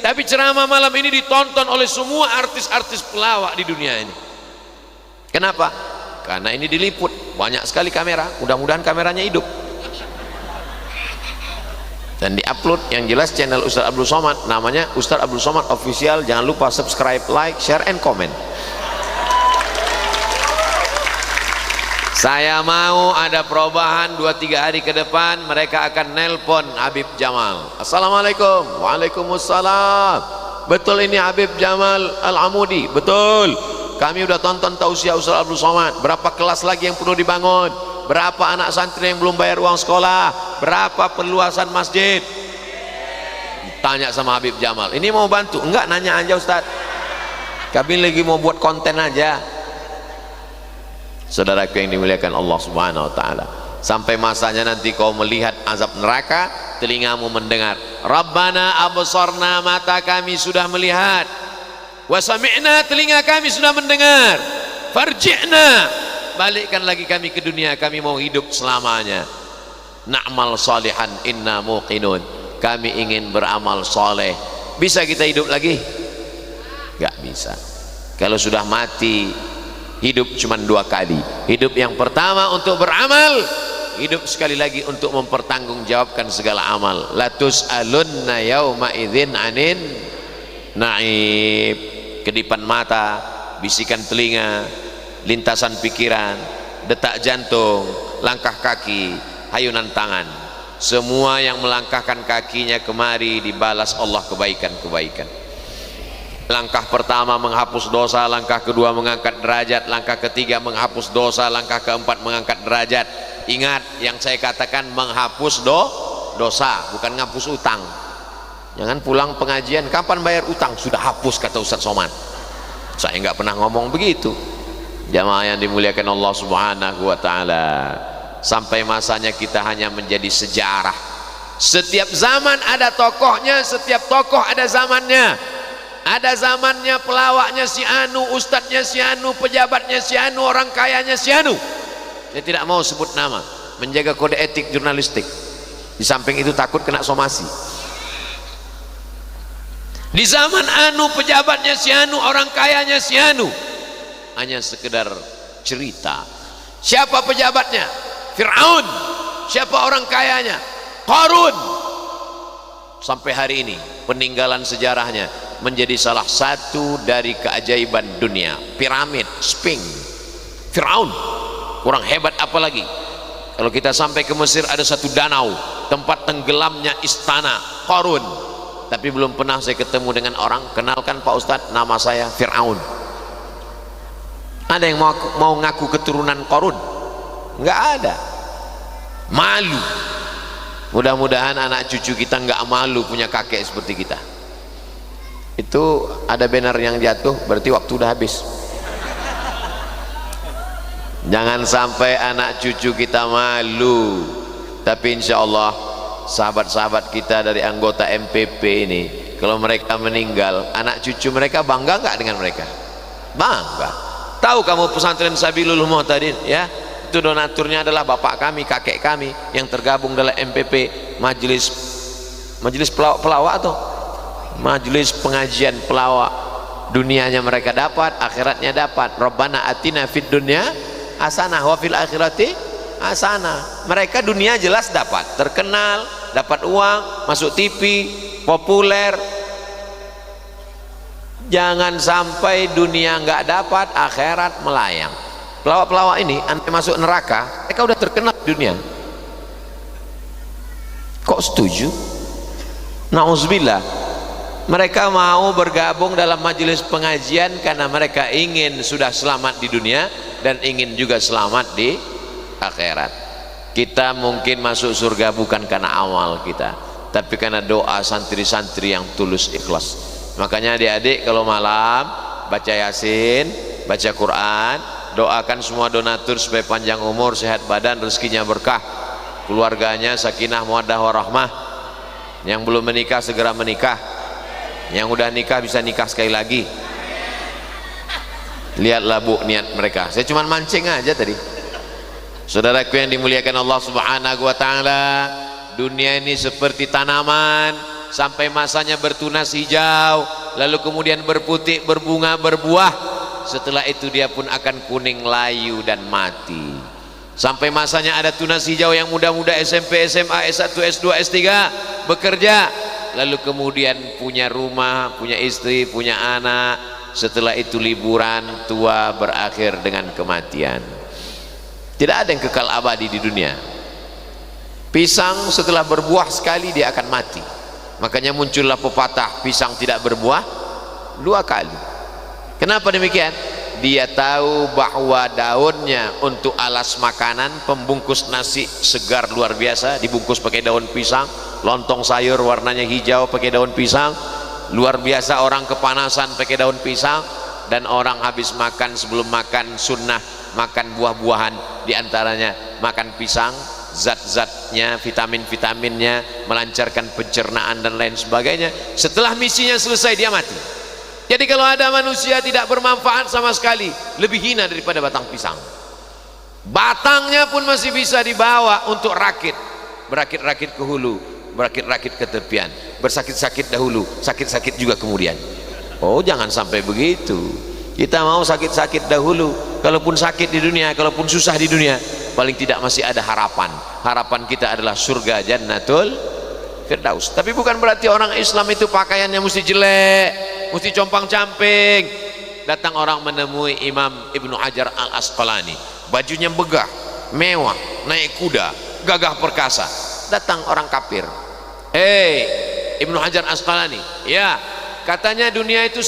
Tapi ceramah malam ini ditonton oleh semua artis-artis pelawak di dunia ini. Kenapa? Karena ini diliput banyak sekali kamera, mudah-mudahan kameranya hidup dan diupload. Yang jelas channel Ustaz Abdul Somad, namanya Ustaz Abdul Somad Official. Jangan lupa subscribe, like, share, and comment. Saya mau ada perubahan 2-3 hari ke depan. Mereka akan nelpon Habib Jamal. Assalamualaikum. Waalaikumsalam. Betul ini Habib Jamal Al-Amudi? Betul. Kami udah tonton tausiah Ustaz Abdul Somad. Berapa kelas lagi yang perlu dibangun? Berapa anak santri yang belum bayar uang sekolah? Berapa perluasan masjid? Tanya sama Habib Jamal. Ini mau bantu? Enggak, nanya aja Ustaz. Kami lagi mau buat konten aja. Saudaraku yang dimuliakan Allah Subhanahu wa taala, sampai masanya nanti kau melihat azab neraka, telingamu mendengar. Rabbana absarna, mata kami sudah melihat. Wa sami'na, telinga kami sudah mendengar. Farji'na, balikkan lagi kami ke dunia, kami mau hidup selamanya. Na'mal salihan inna muqinun, kami ingin beramal soleh. Bisa kita hidup lagi? Gak bisa. Kalau sudah mati, hidup cuma 2 kali. Hidup yang pertama untuk beramal, hidup sekali lagi untuk mempertanggungjawabkan segala amal. Latus alunna yauma idzin anin naib. Kedipan mata, bisikan telinga, lintasan pikiran, detak jantung, langkah kaki, hayunan tangan, semua yang melangkahkan kakinya kemari dibalas Allah kebaikan-kebaikan. Langkah pertama menghapus dosa, langkah kedua mengangkat derajat, langkah ketiga menghapus dosa, langkah keempat mengangkat derajat. Ingat yang saya katakan, menghapus dosa, bukan ngapus utang. Jangan pulang pengajian, kapan bayar utang? Sudah hapus, kata Ustaz Somad. Saya nggak pernah ngomong begitu. Jamaah yang dimuliakan Allah Subhanahu wa taala, sampai masanya kita hanya menjadi sejarah. Setiap zaman ada tokohnya, setiap tokoh ada zamannya. Ada zamannya pelawaknya si Anu, ustadznya si Anu, pejabatnya si Anu, orang kayanya si Anu. Saya tidak mau sebut nama, menjaga kode etik jurnalistik. Di samping itu takut kena somasi. Di zaman Anu, pejabatnya si Anu, orang kayanya si Anu, hanya sekedar cerita. Siapa pejabatnya? Fir'aun. Siapa orang kayanya? Qarun. Sampai hari ini peninggalan sejarahnya menjadi salah satu dari keajaiban dunia. Piramid, Sphinx, Fir'aun. Kurang hebat apa lagi? Kalau kita sampai ke Mesir, ada satu danau tempat tenggelamnya istana Qarun. Tapi belum pernah saya ketemu dengan orang. Kenalkan Pak Ustadz, nama saya Fir'aun. Ada yang mau ngaku keturunan Qarun? Enggak ada. Malu. Mudah-mudahan anak cucu kita enggak malu punya kakek seperti kita. Itu ada banner yang jatuh, berarti waktu udah habis. Jangan sampai anak cucu kita malu. Tapi insya Allah sahabat-sahabat kita dari anggota MPP ini, kalau mereka meninggal, anak cucu mereka bangga nggak dengan mereka? Bangga. Tahu kamu pesantren Sabilul Mu'tadin, ya? Itu donaturnya adalah bapak kami, kakek kami yang tergabung dalam MPP, majelis pelawak atau majelis pengajian pelawak. Dunianya mereka dapat, akhiratnya dapat. Rabbana atina fid dunya hasanah wa fil akhirati hasanah. Mereka dunia jelas dapat, terkenal, dapat uang, masuk TV, populer. Jangan sampai dunia nggak dapat, akhirat melayang. Pelawak-pelawak ini anti masuk neraka, mereka udah terkenal di dunia. Kok setuju? Nauzubillah. Mereka mau bergabung dalam majelis pengajian karena mereka ingin sudah selamat di dunia dan ingin juga selamat di akhirat. Kita mungkin masuk surga bukan karena amal kita, tapi karena doa santri-santri yang tulus ikhlas. Makanya adik-adik kalau malam baca Yasin, baca Quran, doakan semua donatur supaya panjang umur, sehat badan, rezekinya berkah, keluarganya sakinah mawaddah warahmah. Yang belum menikah segera menikah, yang udah nikah bisa nikah sekali lagi. Lihatlah Bu niat mereka. Saya cuma mancing aja tadi. Saudaraku yang dimuliakan Allah Subhanahu wa taala, dunia ini seperti tanaman, sampai masanya bertunas hijau, lalu kemudian berputik, berbunga, berbuah. Setelah itu dia pun akan kuning, layu dan mati. Sampai masanya ada tunas hijau yang muda-muda SMP, SMA, S1, S2, S3 bekerja, lalu kemudian punya rumah, punya istri, punya anak. Setelah itu liburan, tua, berakhir dengan kematian. Tidak ada yang kekal abadi di dunia. Pisang setelah berbuah sekali dia akan mati. Makanya muncullah pepatah, pisang tidak berbuah 2 kali. Kenapa demikian? Dia tahu bahwa daunnya untuk alas makanan, pembungkus nasi segar luar biasa, dibungkus pakai daun pisang. Lontong sayur warnanya hijau pakai daun pisang, luar biasa. Orang kepanasan pakai daun pisang. Dan orang habis makan, sebelum makan sunnah makan buah-buahan, diantaranya makan pisang. Zat-zatnya, vitamin-vitaminnya melancarkan pencernaan dan lain sebagainya. Setelah misinya selesai dia mati. Jadi kalau ada manusia tidak bermanfaat sama sekali, lebih hina daripada batang pisang. Batangnya pun masih bisa dibawa untuk rakit, berakit-rakit ke hulu, berakit-rakit ke tepian, bersakit-sakit dahulu, sakit-sakit juga kemudian. Oh, jangan sampai begitu. Kita mau sakit-sakit dahulu. Kalaupun sakit di dunia, kalaupun susah di dunia, paling tidak masih ada harapan. Harapan kita adalah surga Jannatul Firdaus. Tapi bukan berarti orang Islam itu pakaiannya mesti jelek, mesti compang-camping. Datang orang menemui Imam Ibnu Hajar Al-Asqalani, bajunya megah, mewah, naik kuda, gagah perkasa. Datang orang kafir, Ibnu Hajar Al-Asqalani, ya, katanya dunia itu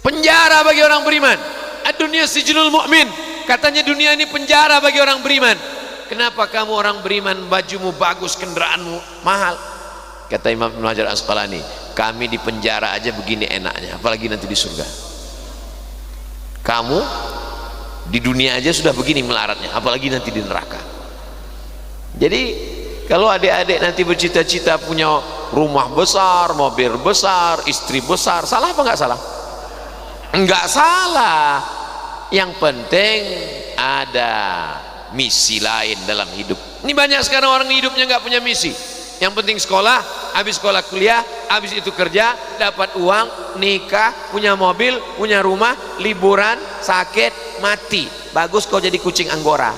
penjara bagi orang beriman. Ad-dunya sijnul mu'min. Katanya dunia ini penjara bagi orang beriman. Kenapa kamu orang beriman bajumu bagus, kendaraanmu mahal? Kata Imam Ibnu Hajar Al-Asqalani, kami di penjara aja begini enaknya, apalagi nanti di surga. Kamu di dunia aja sudah begini melaratnya, apalagi nanti di neraka. Jadi kalau adik-adik nanti bercita-cita punya rumah besar, mobil besar, istri besar, salah apa enggak salah? Enggak salah. Yang penting ada misi lain dalam hidup. Ini banyak sekarang orang hidupnya nggak punya misi. Yang penting sekolah, habis sekolah kuliah, habis itu kerja, dapat uang, nikah, punya mobil, punya rumah, liburan, sakit, mati. Bagus kau jadi kucing Anggora.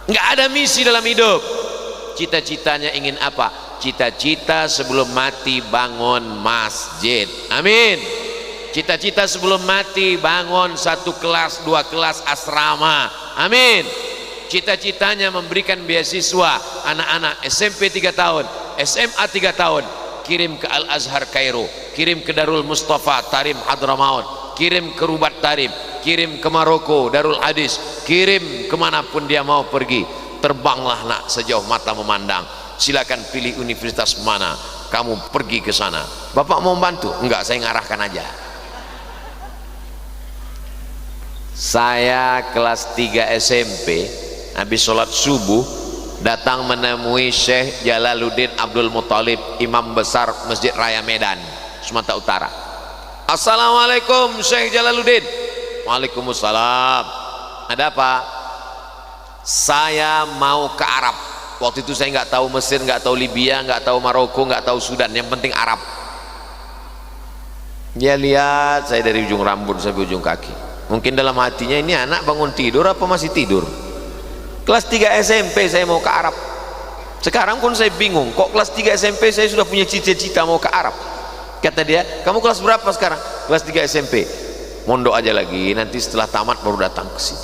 Nggak ada misi dalam hidup. Cita-citanya ingin apa? Cita-cita sebelum mati bangun masjid. Amin. Cita-cita sebelum mati bangun 1 kelas, 2 kelas asrama. Amin. Cita-citanya memberikan beasiswa anak-anak SMP 3 tahun, SMA 3 tahun, kirim ke Al-Azhar Kairo, kirim ke Darul Mustafa Tarim Hadramaut, kirim ke Rubat Tarim, kirim ke Maroko Darul Hadis, kirim kemanapun dia mau pergi. Terbanglah nak sejauh mata memandang, silakan pilih universitas mana, kamu pergi ke sana. Bapak mau bantu? Enggak, saya ngarahkan aja. Saya kelas 3 SMP, habis sholat subuh datang menemui Syekh Jalaluddin Abdul Muthalib, imam besar Masjid Raya Medan, Sumatera Utara. Assalamualaikum Syekh Jalaluddin. Waalaikumsalam. Ada apa? Saya mau ke Arab. Waktu itu saya nggak tahu Mesir, nggak tahu Libya, nggak tahu Maroko, nggak tahu Sudan, yang penting Arab. Dia lihat saya dari ujung rambut sampai ujung kaki. Mungkin dalam hatinya, ini anak bangun tidur apa masih tidur? Kelas 3 SMP saya mau ke Arab. Sekarang pun saya bingung, kok kelas 3 SMP saya sudah punya cita-cita mau ke Arab. Kata dia, kamu kelas berapa sekarang? Kelas 3 SMP. Mondok aja lagi, nanti setelah tamat baru datang ke sini.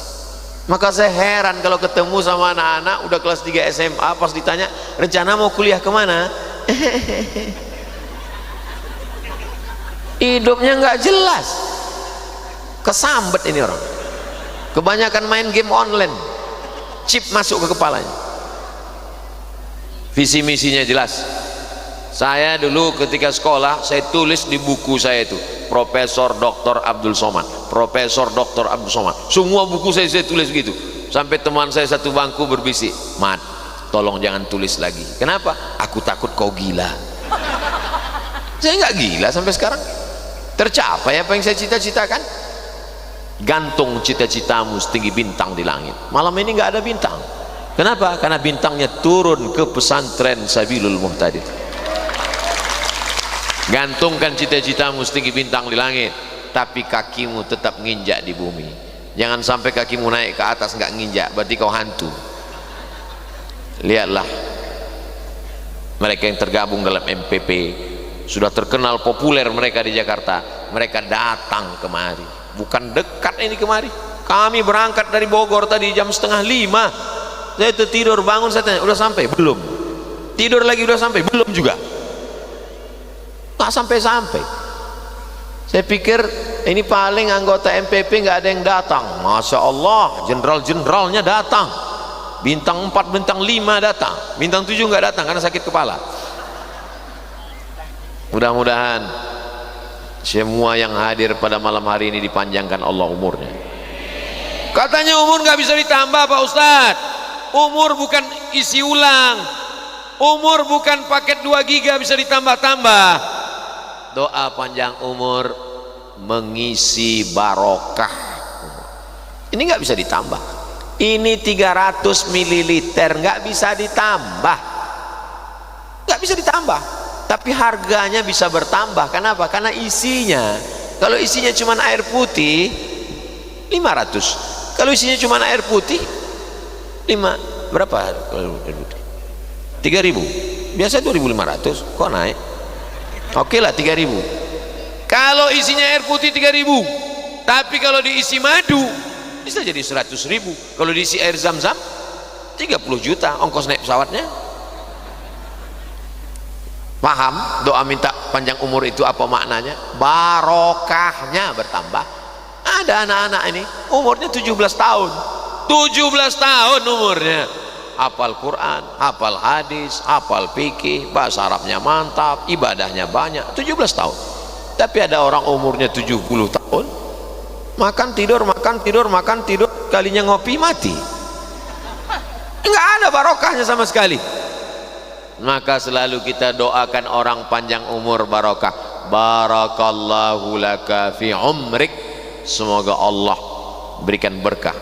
Maka saya heran kalau ketemu sama anak-anak udah kelas 3 SMA, pas ditanya rencana mau kuliah kemana, hidupnya nggak jelas. Kesambet ini orang, kebanyakan main game online, chip masuk ke kepalanya. Visi misinya jelas. Saya dulu ketika sekolah, saya tulis di buku saya itu Profesor Dr. Abdul Somad, Profesor Dr. Abdul Somad. Semua buku saya tulis gitu. Sampai teman saya satu bangku berbisik, Mat, tolong jangan tulis lagi. Kenapa? Aku takut kau gila. Saya nggak gila sampai sekarang. Tercapai apa yang saya cita-citakan. Gantung cita-citamu setinggi bintang di langit. Malam ini nggak ada bintang. Kenapa? Karena bintangnya turun ke pesantren Sabilul Muhtadin. Gantungkan cita-citamu setinggi bintang di langit, tapi kakimu tetap nginjak di bumi. Jangan sampai kakimu naik ke atas nggak nginjak, berarti kau hantu. Lihatlah mereka yang tergabung dalam MPP, sudah terkenal populer mereka di Jakarta, mereka datang kemari, bukan dekat ini kemari. Kami berangkat dari Bogor tadi jam 4:30, saya tertidur, bangun saya tanya, udah sampai belum? Tidur lagi, udah sampai belum juga? Nggak sampai-sampai. Saya pikir ini paling anggota MPP nggak ada yang datang. Masya Allah, jenderal-jenderalnya datang, bintang 4, bintang 5 datang, bintang 7 nggak datang karena sakit kepala. Mudah-mudahan semua yang hadir pada malam hari ini dipanjangkan Allah umurnya. Katanya umur nggak bisa ditambah Pak Ustadz. Umur bukan isi ulang, umur bukan paket 2 giga bisa ditambah-tambah. Doa panjang umur mengisi barokah. Ini nggak bisa ditambah. Ini 300 mililiter nggak bisa ditambah, nggak bisa ditambah. Tapi harganya bisa bertambah. Kenapa? Karena isinya. Kalau isinya cuma air putih 500. Kalau isinya cuma air putih berapa? 3.000. Biasa 2.500. Kok naik? Oke lah 3.000. Kalau isinya air putih 3.000, tapi kalau diisi madu bisa jadi 100.000. Kalau diisi air zam-zam 30 juta ongkos naik pesawatnya. Paham doa minta panjang umur itu apa maknanya? Barokahnya bertambah. Ada anak-anak ini umurnya 17 tahun, 17 tahun umurnya, hafal Quran, hafal hadis, hafal fikih, bahasa Arabnya mantap, ibadahnya banyak, 17 tahun. Tapi ada orang umurnya 70 tahun, makan tidur, kalinya ngopi mati, enggak ada barokahnya sama sekali. Maka selalu kita doakan orang panjang umur barokah. Barakallahu laka fi umrik, semoga Allah berikan berkah.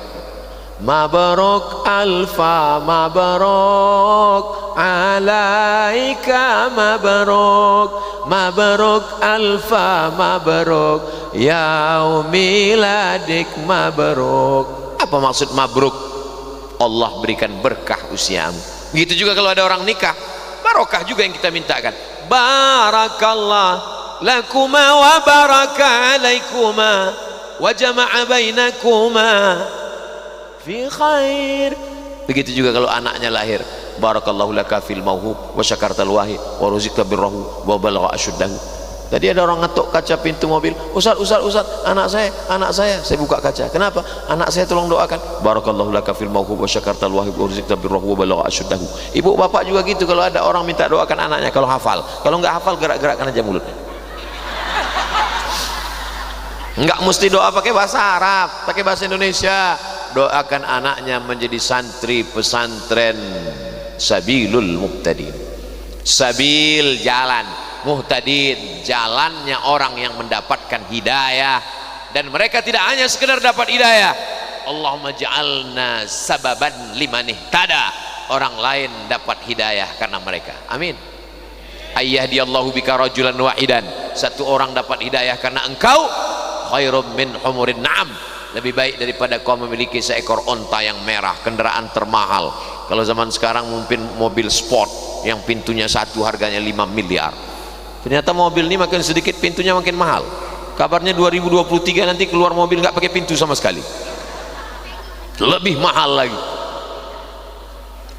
Mabarok alfa mabarok alaika mabarok, mabarok alfa mabarok yaumiladik mabarok. Apa maksud mabruk? Allah berikan berkah usiamu. Begitu juga kalau ada orang nikah, barokah juga yang kita mintakan. Barakallah lakuma wa baraka alaikuma wa jama'a bainakuma fi khair. Begitu juga kalau anaknya lahir, barakallahu laka fil mauhub wa syakartal wahid wa ruzikta birrahu wa balagha asyuddahu. Tadi ada orang ngetuk kaca pintu mobil, Ustaz, anak saya buka kaca. Kenapa? Anak saya tolong doakan. Barakallahu laka fil mauhub wa syakartal wahid wa ruzikta birrahu wa balagha asyuddahu. Ibu bapak juga gitu, kalau ada orang minta doakan anaknya, kalau hafal. Kalau nggak hafal, gerak-gerakkan aja mulutnya. Nggak mesti doa pakai bahasa Arab, pakai bahasa Indonesia. Doakan anaknya menjadi santri pesantren Sabilul Muhtadin. Sabil jalan, Muhtadin jalannya orang yang mendapatkan hidayah, dan mereka tidak hanya sekedar dapat hidayah. Allahumma ja'alna sababan liman ihtada, orang lain dapat hidayah karena mereka. Amin. Ayyahdiyallahu bika rajulan wahidan, satu orang dapat hidayah karena engkau, khairum min humurin na'am, lebih baik daripada kau memiliki seekor onta yang merah, kendaraan termahal. Kalau zaman sekarang mungkin mobil sport yang pintunya satu harganya 5 miliar. Ternyata mobil ini makin sedikit pintunya makin mahal. Kabarnya 2023 nanti keluar mobil nggak pakai pintu sama sekali, lebih mahal lagi.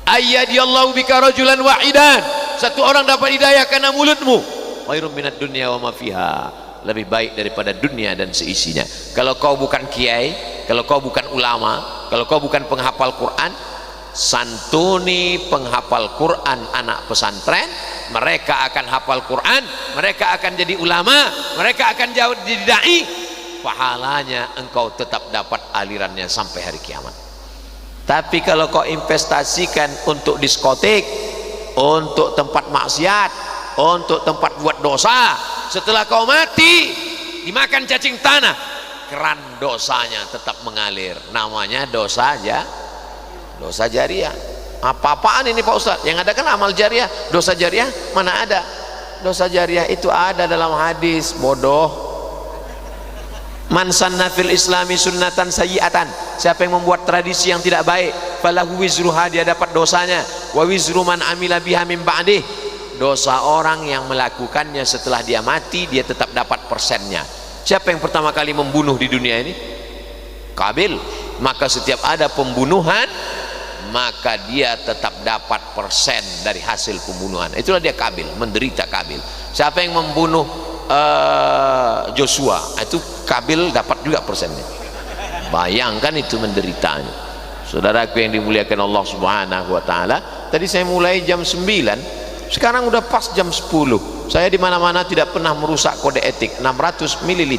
Ayyadiyallahu bika rajulan wahidan, satu orang dapat hidayah karena mulutmu, khairum minad dunya wa ma fiha, lebih baik daripada dunia dan seisinya. Kalau kau bukan kiai, kalau kau bukan ulama, kalau kau bukan penghafal Quran, santuni penghafal Quran anak pesantren, mereka akan hafal Quran, mereka akan jadi ulama, mereka akan jadi dai. Pahalanya engkau tetap dapat alirannya sampai hari kiamat. Tapi kalau kau investasikan untuk diskotik, untuk tempat maksiat, untuk tempat buat dosa, setelah kau mati dimakan cacing tanah, keran dosanya tetap mengalir. Namanya dosa jariah. Apa-apaan ini Pak Ustaz? Yang ada kan amal jariah, dosa jariah mana ada? dosa jariah itu ada dalam hadis, bodoh. Man sanna fil islami sunnatan sayyi'atan, siapa yang membuat tradisi yang tidak baik, falahu wizruha, dia dapat dosanya, wa wizru man amila biha min ba'dih, dosa orang yang melakukannya setelah dia mati dia tetap dapat persennya. Siapa yang pertama kali membunuh di dunia ini? Kabil. Maka setiap ada pembunuhan maka dia tetap dapat persen dari hasil pembunuhan. Itulah dia Kabil, menderita Kabil. Siapa yang membunuh Joshua, itu Kabil dapat juga persennya. Bayangkan itu menderitanya. Saudaraku yang dimuliakan Allah Subhanahu wa taala, tadi saya mulai jam 9, sekarang udah pas jam 10. Saya di mana-mana tidak pernah merusak kode etik 600 ml.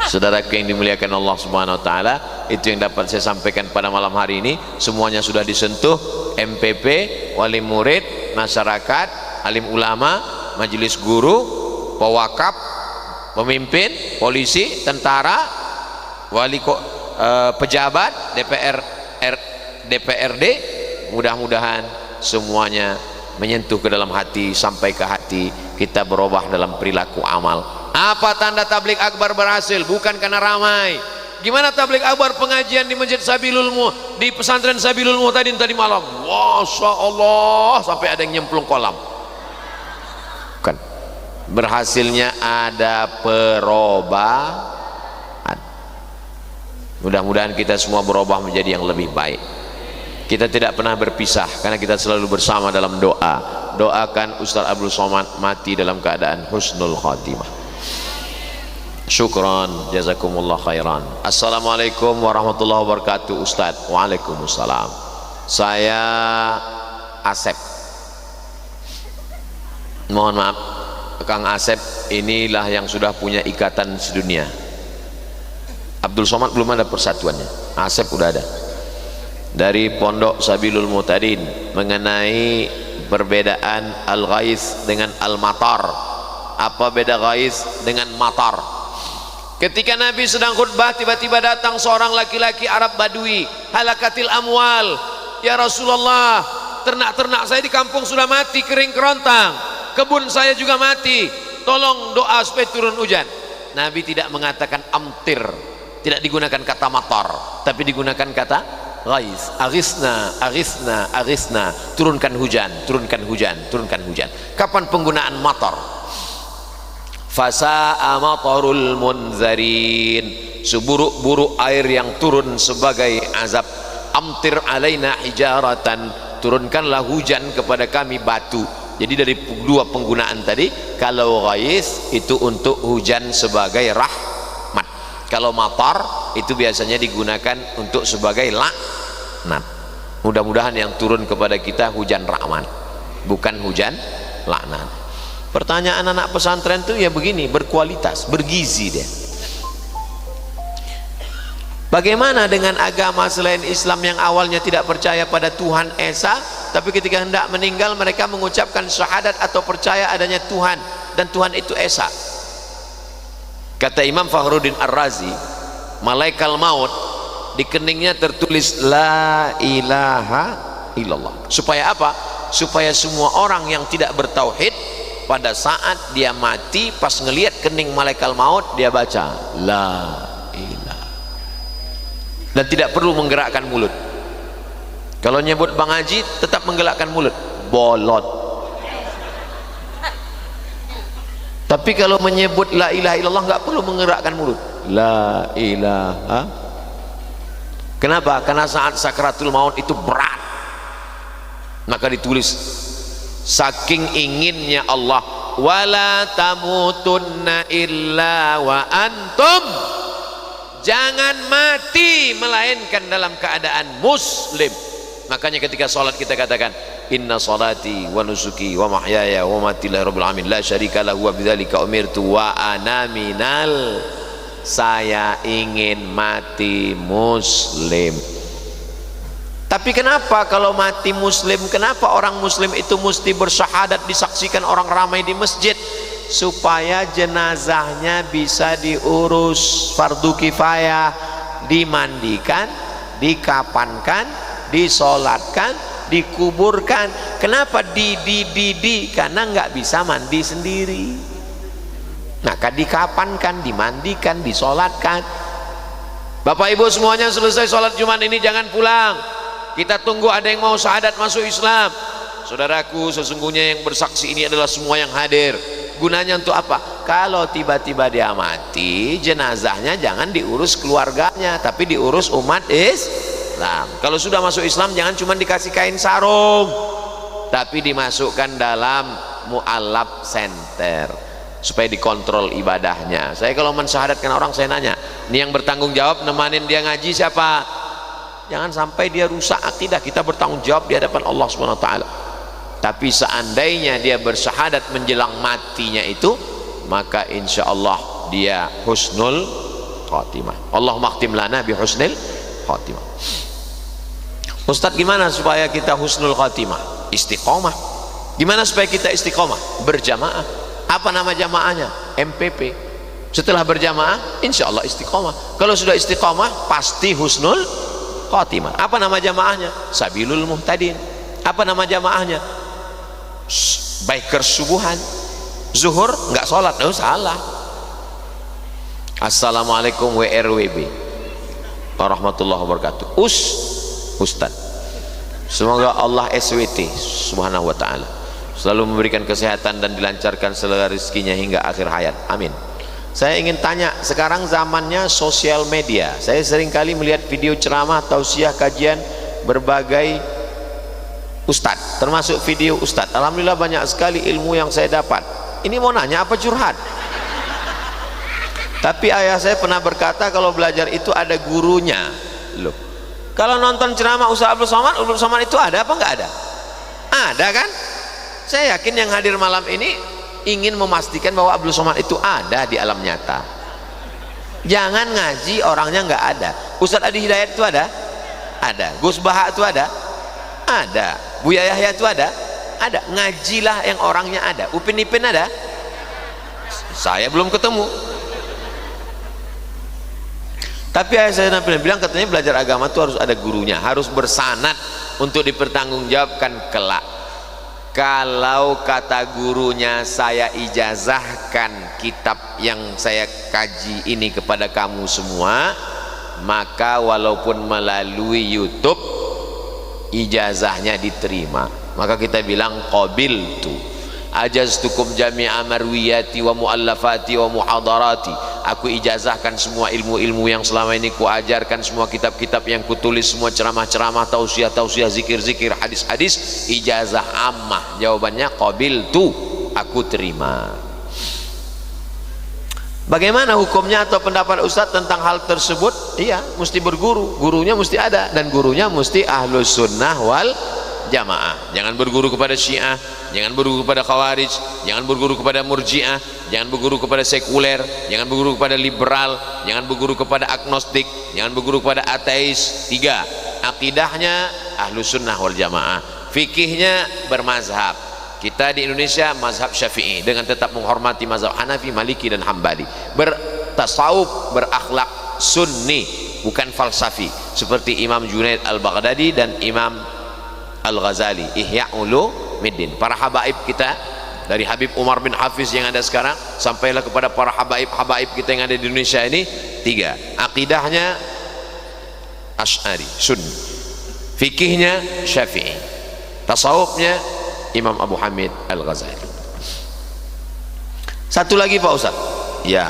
Saudaraku yang dimuliakan Allah Subhanahu wa taala, itu yang dapat saya sampaikan pada malam hari ini. Semuanya sudah disentuh, MPP, wali murid, masyarakat, alim ulama, majelis guru, pewakaf, pemimpin, polisi, tentara, pejabat, DPRD, mudah-mudahan semuanya menyentuh ke dalam hati, sampai ke hati kita berubah dalam perilaku amal. Apa tanda tabligh akbar berhasil? Bukan karena ramai. Gimana tabligh akbar pengajian di Masjid Sabilul di pesantren Sabilul Muhtadin tadi malam? Masya Allah, sampai ada yang nyemplung kolam. Kan berhasilnya ada perubahan. Mudah-mudahan kita semua berubah menjadi yang lebih baik. Kita tidak pernah berpisah karena kita selalu bersama dalam doa. Doakan Ustaz Abdul Somad mati dalam keadaan husnul khatimah. Syukran, jazakumullah khairan. Assalamualaikum warahmatullahi wabarakatuh. Ustaz. Waalaikumsalam. Saya Asep. Mohon maaf, Kang Asep inilah yang sudah punya ikatan sedunia. Abdul Somad belum ada persatuannya, Asep udah ada. Dari Pondok Sabilul Muhtadin mengenai perbedaan al-ghais dengan al-matar. Apa beda ghais dengan matar? Ketika Nabi sedang khutbah, tiba-tiba datang seorang laki-laki Arab Badui, halakatil amwal. Ya Rasulullah, ternak-ternak saya di kampung sudah mati, kering kerontang, kebun saya juga mati, tolong doa supaya turun hujan. Nabi tidak mengatakan amtir, tidak digunakan kata matar, tapi digunakan kata ghais. Aghisna, aghisna, aghisna, turunkan hujan, turunkan hujan, turunkan hujan. Kapan penggunaan matar? Fasa'a matarul munzarin, seburuk-buruk air yang turun sebagai azab. Amtir alaina hijaratan, turunkanlah hujan kepada kami batu. Jadi dari dua penggunaan tadi, kalau ghais itu untuk hujan sebagai rahmat, kalau matar itu biasanya digunakan untuk sebagai laknat. Mudah-mudahan yang turun kepada kita hujan rahmat, bukan hujan laknat. Pertanyaan anak pesantren itu ya begini, berkualitas, bergizi dia. Bagaimana dengan agama selain Islam yang awalnya tidak percaya pada Tuhan Esa, tapi ketika hendak meninggal mereka mengucapkan syahadat atau percaya adanya Tuhan, dan Tuhan itu Esa. Kata Imam Fakhruddin Ar-Razi, malaikat maut di keningnya tertulis la ilaha illallah. Supaya apa? Supaya semua orang yang tidak bertauhid pada saat dia mati, pas ngelihat kening malaikat maut, dia baca la ilaha, dan tidak perlu menggerakkan mulut. Kalau nyebut Bang Haji tetap menggerakkan mulut, bolot. Tapi kalau menyebut la ilaha illallah nggak perlu menggerakkan mulut, la ilaha. Kenapa? Karena saat sakratul maut itu berat, maka ditulis saking inginnya Allah, wala tamutunna illa wa antum, jangan mati melainkan dalam keadaan muslim. Makanya ketika sholat kita katakan inna salati wa nusuki wa mahyaya wa mamati lillahi rabbil alamin la syarika lahu wa bidzalika umirtu wa ana minal, saya ingin mati muslim. Tapi kenapa kalau mati muslim, kenapa orang muslim itu mesti bersyahadat disaksikan orang ramai di masjid? Supaya jenazahnya bisa diurus, fardu kifayah, dimandikan, dikapankan, disolatkan, dikuburkan. Kenapa di karena nggak bisa mandi sendiri. Maka dikapankan, dimandikan, disolatkan. Bapak Ibu semuanya, selesai sholat Jumat ini jangan pulang, kita tunggu ada yang mau syahadat masuk Islam. Saudaraku, sesungguhnya yang bersaksi ini adalah semua yang hadir. Gunanya untuk apa? Kalau tiba-tiba dia mati, jenazahnya jangan diurus keluarganya, tapi diurus umat Islam. Kalau sudah masuk Islam, jangan cuma dikasih kain sarung, tapi dimasukkan dalam mu'alaf center supaya dikontrol ibadahnya. Saya kalau mensyahadatkan orang, saya nanya, ini yang bertanggung jawab nemanin dia ngaji siapa? Jangan sampai dia rusak akidah. Kita bertanggung jawab di hadapan Allah Subhanahu wa taala. Tapi seandainya dia bersyahadat menjelang matinya itu, maka insya Allah dia husnul khatimah. Allahumma khtim lana bi husnil khatimah. Ustadz, gimana supaya kita husnul khatimah? Istiqomah. Gimana supaya kita istiqomah? Berjamaah. Apa nama jamaahnya? MPP. Setelah berjamaah, insya Allah istiqomah. Kalau sudah istiqomah, pasti husnul khatimah. Apa nama jamaahnya? Sabilul Muhtadin. Apa nama jamaahnya? Bikers subuhan. Zuhur nggak sholat, oh salah. Assalamualaikum WRWB warahmatullahi wabarakatuh. Ustad. Semoga Allah SWT subhanahu wa ta'ala selalu memberikan kesehatan dan dilancarkan segala rezekinya hingga akhir hayat, amin. Saya ingin tanya, sekarang zamannya sosial media. Saya sering kali melihat video ceramah, tausiah, kajian berbagai ustadz, termasuk video ustadz. Alhamdulillah banyak sekali ilmu yang saya dapat. Ini mau nanya apa curhat? Tapi ayah saya pernah berkata kalau belajar itu ada gurunya. Loh, kalau nonton ceramah Ustaz Abdul Somad itu ada apa enggak ada? Ada kan? Saya yakin yang hadir malam ini ingin memastikan bahwa Abdul Somad itu ada di alam nyata. Jangan ngaji orangnya enggak ada. Ustaz Adi Hidayat itu ada? Ada. Gus Baha itu ada? Ada. Buya Yahya itu ada? Ada. Ngajilah yang orangnya ada. Upin Ipin ada? Saya belum ketemu. Tapi ayah saya bilang katanya belajar agama itu harus ada gurunya, harus bersanad untuk dipertanggungjawabkan kelak. Kalau kata gurunya, saya ijazahkan kitab yang saya kaji ini kepada kamu semua, maka walaupun melalui YouTube ijazahnya diterima. Maka kita bilang qabiltu ajaztukum jami'a marwiyati wa muallafati wa muhadarati. Aku ijazahkan semua ilmu-ilmu yang selama ini kuajarkan, semua kitab-kitab yang kutulis, semua ceramah-ceramah, tausiah-tausiah, zikir-zikir, hadis-hadis, ijazah ammah. Jawabannya qabiltu, aku terima. Bagaimana hukumnya atau pendapat Ustadz tentang hal tersebut? Iya, mesti berguru, gurunya mesti ada, dan gurunya mesti ahlus sunnah wal jamaah. Jangan berguru kepada Syiah, jangan berguru kepada Khawarij, jangan berguru kepada Murji'ah, jangan berguru kepada sekuler, jangan berguru kepada liberal, jangan berguru kepada agnostik, jangan berguru kepada ateis. 3, akidahnya ahlus sunnah wal jamaah, fikihnya bermazhab. Kita di Indonesia mazhab Syafi'i dengan tetap menghormati mazhab Hanafi, Maliki dan Hambali. Bertasawuf, berakhlak sunni, bukan falsafi, seperti Imam Junaid al-Baghdadi dan Imam Al-Ghazali, Ihya Ulumuddin. Para habaib kita, dari Habib Umar bin Hafiz yang ada sekarang sampailah kepada para habaib kita yang ada di Indonesia ini. 3, akidahnya Asy'ari Sunni, fikihnya Syafi'i, tasawufnya Imam Abu Hamid Al-Ghazali. Satu lagi Pak Ustaz, ya,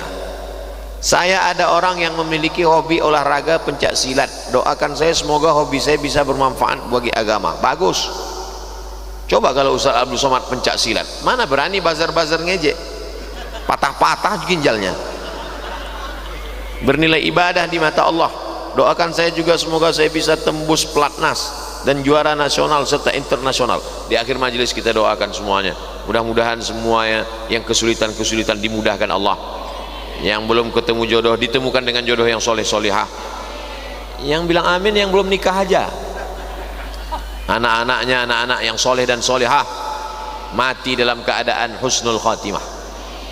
saya ada orang yang memiliki hobi olahraga pencak silat. Doakan saya semoga hobi saya bisa bermanfaat bagi agama. Bagus. Coba kalau Ustaz Abdul Somad pencak silat, mana berani bazar-bazar ngejek, patah-patah ginjalnya. Bernilai ibadah di mata Allah. Doakan saya juga semoga saya bisa tembus pelatnas dan juara nasional serta internasional. Di akhir majelis kita doakan semuanya, mudah-mudahan semuanya yang kesulitan-kesulitan dimudahkan Allah. Yang belum ketemu jodoh ditemukan dengan jodoh yang soleh solihah. Yang bilang amin yang belum nikah aja. Anak-anaknya anak-anak yang soleh dan solihah mati dalam keadaan husnul khatimah.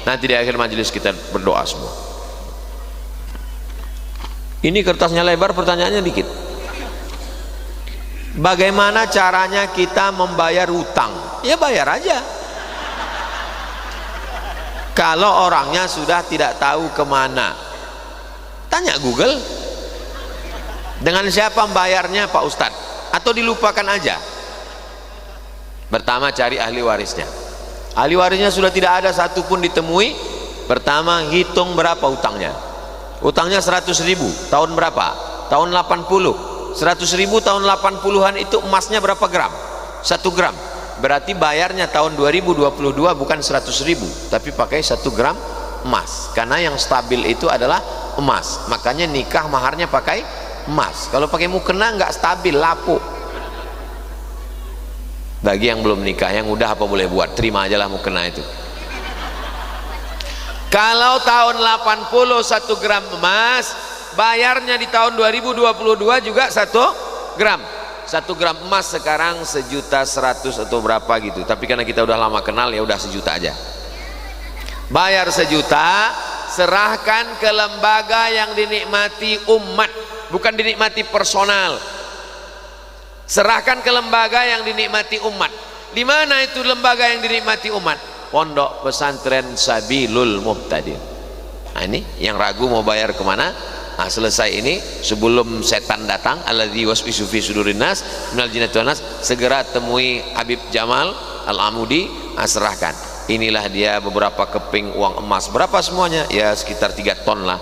Nanti di akhir majelis kita berdoa semua. Ini kertasnya lebar, pertanyaannya dikit. Bagaimana caranya kita membayar hutang? Ya bayar aja. Kalau orangnya sudah tidak tahu kemana, tanya Google, dengan siapa membayarnya Pak Ustadz, atau dilupakan aja. Pertama cari ahli warisnya. Ahli warisnya sudah tidak ada satupun ditemui. Pertama hitung berapa utangnya. Utangnya 100.000, tahun berapa? Tahun 80. 100.000 tahun 80-an itu emasnya berapa gram? 1 gram. Berarti bayarnya tahun 2022 bukan 100.000, tapi pakai 1 gram emas. Karena yang stabil itu adalah emas. Makanya nikah maharnya pakai emas. Kalau pakai mukena nggak stabil, lapuk. Bagi yang belum nikah, yang udah apa boleh buat, terima aja lah mukena itu. Kalau tahun 80 1 gram emas, bayarnya di tahun 2022 juga 1 gram. 1 gram emas sekarang 1.100.000 atau berapa gitu. Tapi karena kita udah lama kenal, ya udah 1 juta aja. Bayar 1 juta, serahkan ke lembaga yang dinikmati umat, bukan dinikmati personal. Serahkan ke lembaga yang dinikmati umat. Di mana itu lembaga yang dinikmati umat? Pondok Pesantren Sabilul Muhtadin. Nah ini yang ragu mau bayar kemana? Nah selesai ini, sebelum setan datang, alladzi waswisu fi sudurin nas minal jinnati wan nas, segera temui Habib Jamal Al-Amudi, serahkan. Inilah dia beberapa keping uang emas. Berapa semuanya? Ya sekitar 3 ton lah.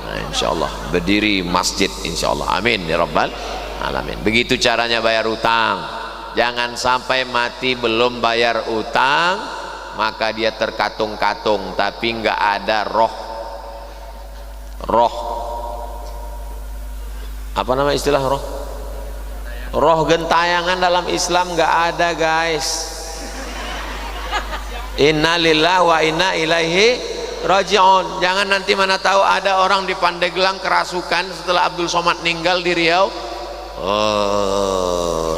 Nah, insyaallah berdiri masjid insyaallah. Amin ya rabbal alamin. Begitu caranya bayar utang. Jangan sampai mati belum bayar utang, maka dia terkatung-katung tapi nggak ada roh apa nama istilah roh gentayangan dalam Islam nggak ada guys. Inna lillahi wa inna ilaihi raji'un. Jangan nanti mana tahu ada orang di Pandeglang kerasukan setelah Abdul Somad meninggal di Riau,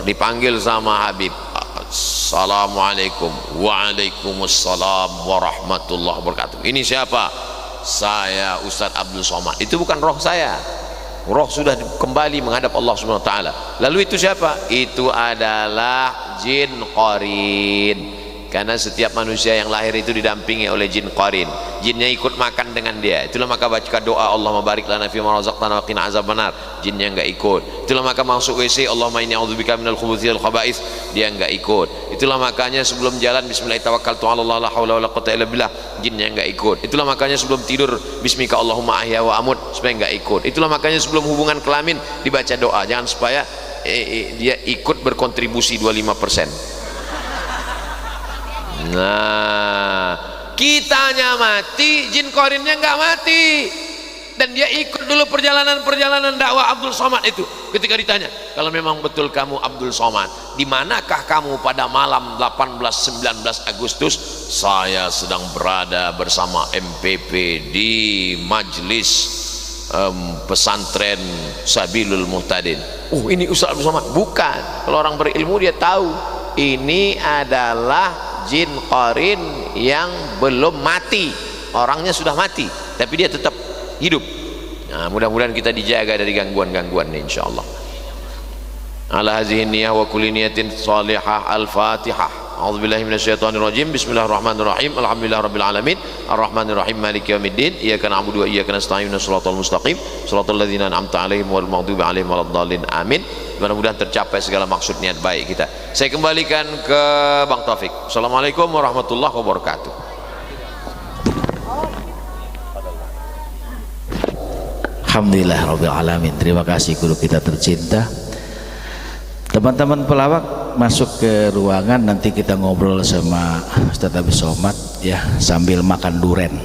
dipanggil sama Habib, assalamualaikum, waalaikumsalam warahmatullahi wabarakatuh. Ini siapa? Saya Ustadz Abdul Somad. Itu bukan roh saya, roh sudah kembali menghadap Allah Subhanahu wa taala. Lalu itu siapa? Itu adalah jin qarin. Karena setiap manusia yang lahir itu didampingi oleh jin qarin. Jinnya ikut makan dengan dia. Itulah maka baca doa Allahumma barik lana fi ma razaqtana wa qina azabannar. Jinnya enggak ikut. Itulah maka masuk WC Allahumma inni a'udzubika minal khubuthi wal khaba'is. Dia enggak ikut. Itulah makanya sebelum jalan bismillah tawakkaltu 'ala Allah la haula wala quwwata illa billah. Jinnya enggak ikut. Itulah makanya sebelum tidur bismika Allahumma ahya wa amut, supaya enggak ikut. Itulah makanya sebelum hubungan kelamin dibaca doa, jangan supaya dia ikut berkontribusi 25%. Nah, kitanya mati, jin qarinnya nggak mati, dan dia ikut dulu perjalanan dakwah Abdul Somad itu. Ketika ditanya, kalau memang betul kamu Abdul Somad, di manakah kamu pada malam 18-19 Agustus? Saya sedang berada bersama MPP di majelis pesantren Sabilul Muhtadin. Ini Ustaz Abdul Somad? Bukan. Kalau orang berilmu dia tahu ini adalah jin qarin yang belum mati. Orangnya sudah mati tapi dia tetap hidup. Nah, mudah-mudahan kita dijaga dari gangguan-gangguan ini insyaallah. Ala hadhihi niyyah wa kulli niyatin salihah. Al-Fatihah. A'udzubillahi minasyaitonir rajim. Bismillahirrahmanirrahim. Alhamdulillahirabbil alamin. Arrahmanirrahim. Maliki yaumiddin. Iyyaka na'budu wa iyyaka nasta'in. Shiratal mustaqim. Shiratal ladzina an'amta 'alaihim wal maghdubi 'alaihim waladdallin. Amin. Mudah-mudahan tercapai segala maksud niat baik kita. Saya kembalikan ke Bang Taufik. Assalamualaikum warahmatullahi wabarakatuh. Alhamdulillah rabbil alamin. Terima kasih guru kita tercinta. Teman-teman pelawak masuk ke ruangan, nanti kita ngobrol sama Ustaz Abdul Somad ya sambil makan duren.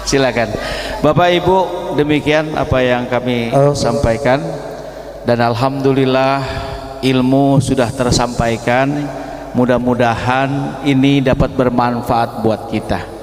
Silakan Bapak Ibu, demikian apa yang kami sampaikan, dan alhamdulillah ilmu sudah tersampaikan. Mudah-mudahan ini dapat bermanfaat buat kita.